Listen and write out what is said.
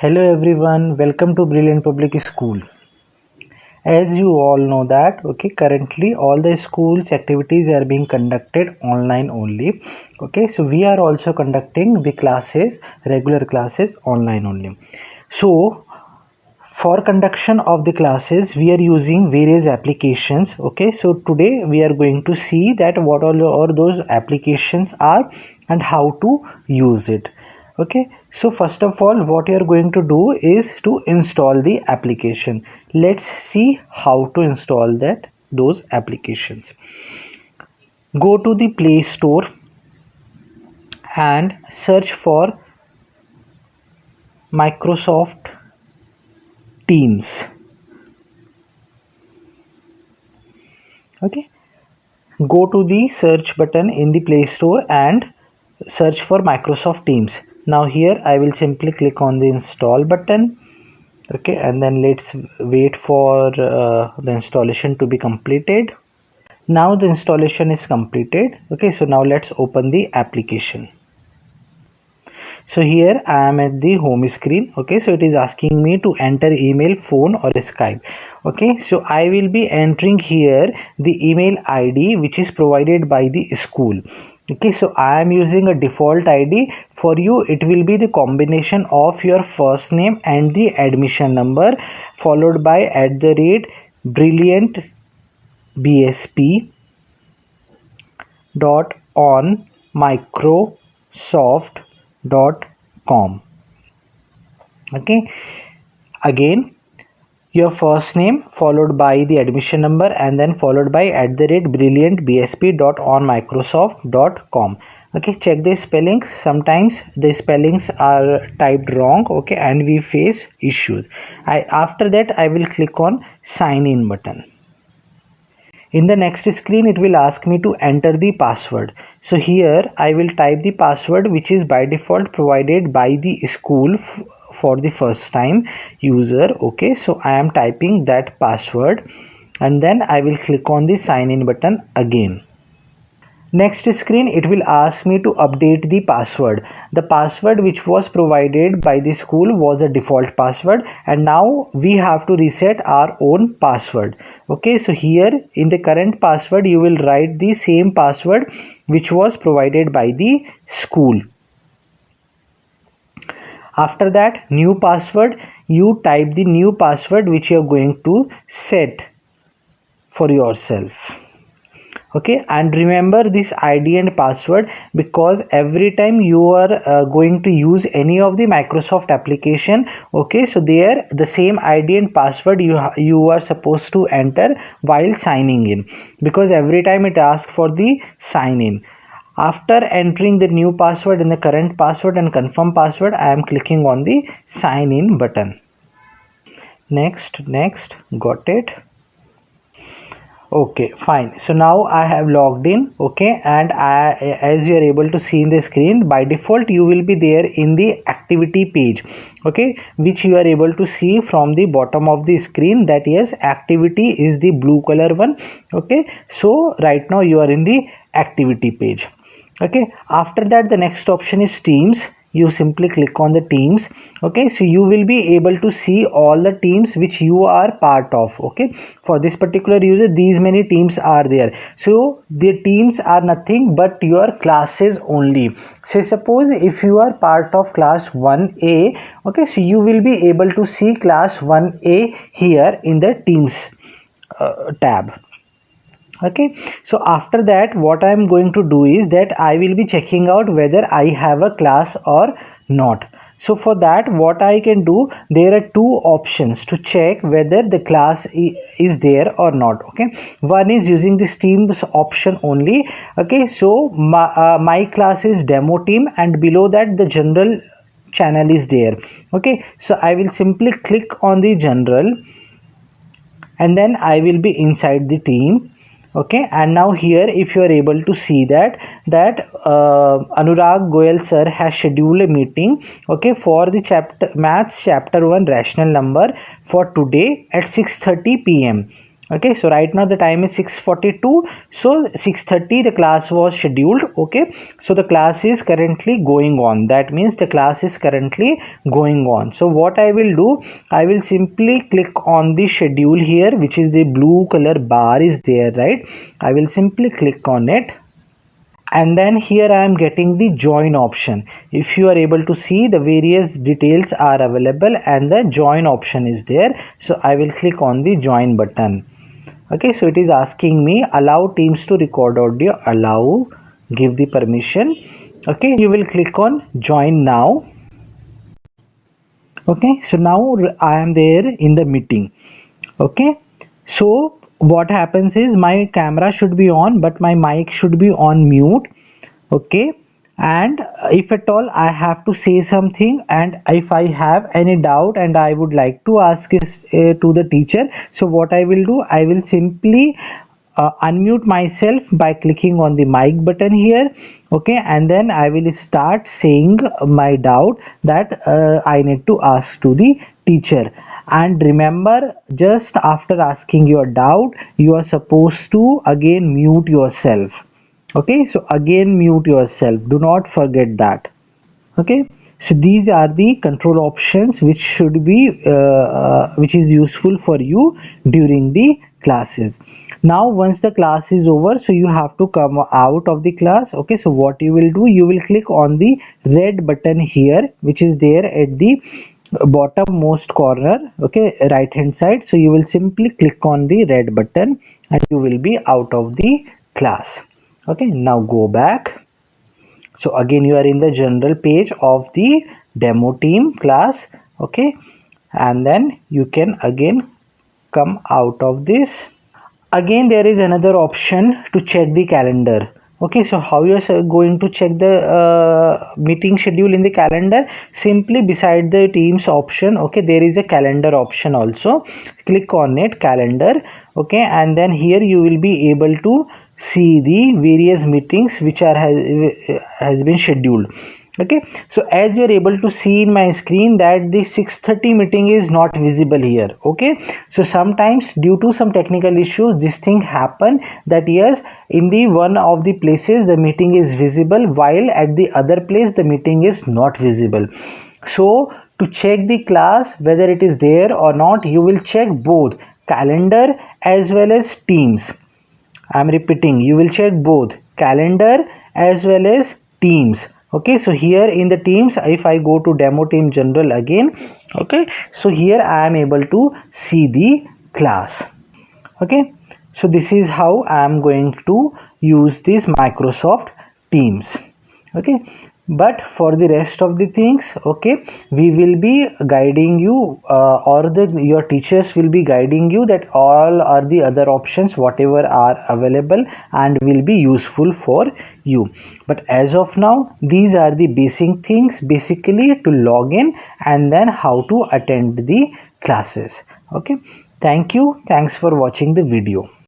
Hello everyone, welcome to Brilliant Public School. As you all know that, currently all the schools activities are being conducted online only. So we are also conducting the classes, regular classes online only. So for conduction of the classes, we are using various applications. So today we are going to see that what all those applications are and how to use it. So first of all, what you are going to do is to install the application. Let's see how to install those applications. Go to the Play Store and search for Microsoft Teams. Go to the search button in the Play Store and search for Microsoft Teams. Now here I will simply click on the install button. And then let's wait for the installation to be completed. Now the installation is completed. So now let's open the application. So here I am at the home screen. So it is asking me to enter email, phone or Skype. So I will be entering here the email ID which is provided by the school. So I am using a default ID. For you it will be the combination of your first name and the admission number followed by @brilliantbsp.onmicrosoft.com. Again, your first name followed by the admission number and then followed by @brilliantbsp.onmicrosoft.com. Check the spellings. Sometimes the spellings are typed wrong, and we face issues. After that I will click on sign in button. In the next screen it will ask me to enter the password. So here I will type the password which is by default provided by the school for the first time user. So I am typing that password and then I will click on the sign in button again. Next screen it will ask me to update the password. The password which was provided by the school was a default password and now we have to reset our own password. So here in the current password you will write the same password which was provided by the school. After that, new password, you type the new password which you are going to set for yourself. And remember this ID and password because every time you are going to use any of the Microsoft application, so there the same ID and password you are supposed to enter while signing in, because every time it asks for the sign in. After entering the new password and the current password and confirm password, I am clicking on the sign in button. Next, got it. Fine. So now I have logged in. And as you are able to see in the screen, by default you will be there in the activity page, which you are able to see from the bottom of the screen, that yes, activity is the blue color one. So right now you are in the activity page. After that the next option is Teams. You simply click on the Teams. So you will be able to see all the teams which you are part of. For this particular user, these many teams are there. So the teams are nothing but your classes only. Say suppose if you are part of class 1A, so you will be able to see class 1A here in the Teams tab. So after that what I am going to do is that I will be checking out whether I have a class or not. So for that what I can do, there are two options to check whether the class is there or not. One is using this Teams option only. So my class is demo team and below that the general channel is there. So I will simply click on the general and then I will be inside the team. And now here if you are able to see that Anurag Goyal sir has scheduled a meeting for the maths chapter 1 rational number for today at 6:30 p.m. Okay, so right now the time is 6:42, so 6:30 the class was scheduled. Okay, so the class is currently going on, that means the class is currently going on. So what I will do, I will simply click on the schedule here, which is the blue color bar is there, right? I will simply click on it, and then here I am getting the join option. If you are able to see, the various details are available and the join option is there, so I will click on the join button. Okay, so it is asking me allow teams to record audio, allow, give the permission. Okay, you will click on join now. Okay, so now I am there in the meeting. Okay, so what happens is my camera should be on but my mic should be on mute. Okay, and if at all I have to say something, and if I have any doubt and I would like to ask to the teacher, so what I will do, I will simply unmute myself by clicking on the mic button here. Okay, and then I will start saying my doubt that I need to ask to the teacher. And remember, just after asking your doubt, you are supposed to again mute yourself. Okay, so again mute yourself, do not forget that. Okay, so these are the control options which should be which is useful for you during the classes. Now once the class is over, so you have to come out of the class. Okay, so what you will do, you will click on the red button here, which is there at the bottom most corner, okay, right hand side. So you will simply click on the red button and you will be out of the class. Okay, now go back. So again you are in the general page of the demo team class. Okay, and then you can again come out of this. Again there is another option to check the calendar. Okay, so how you are going to check the meeting schedule in the calendar? Simply beside the teams option, okay, there is a calendar option also. Click on it, calendar. Okay, and then here you will be able to see the various meetings which are has been scheduled. Okay, so as you are able to see in my screen that the 6:30 meeting is not visible here. Okay, so sometimes due to some technical issues this thing happen, that yes, in the one of the places the meeting is visible while at the other place the meeting is not visible. So to check the class whether it is there or not, you will check both calendar as well as teams. I'm repeating, you will check both calendar as well as teams. Okay, so here in the teams, if I go to demo team general again, okay, so here I am able to see the class. Okay, so this is how I am going to use this Microsoft Teams. Okay, but for the rest of the things, okay, we will be guiding you or your teachers will be guiding you that all are the other options whatever are available and will be useful for you. But as of now, these are the basic things basically to log in and then how to attend the classes. Okay, thank you, thanks for watching the video.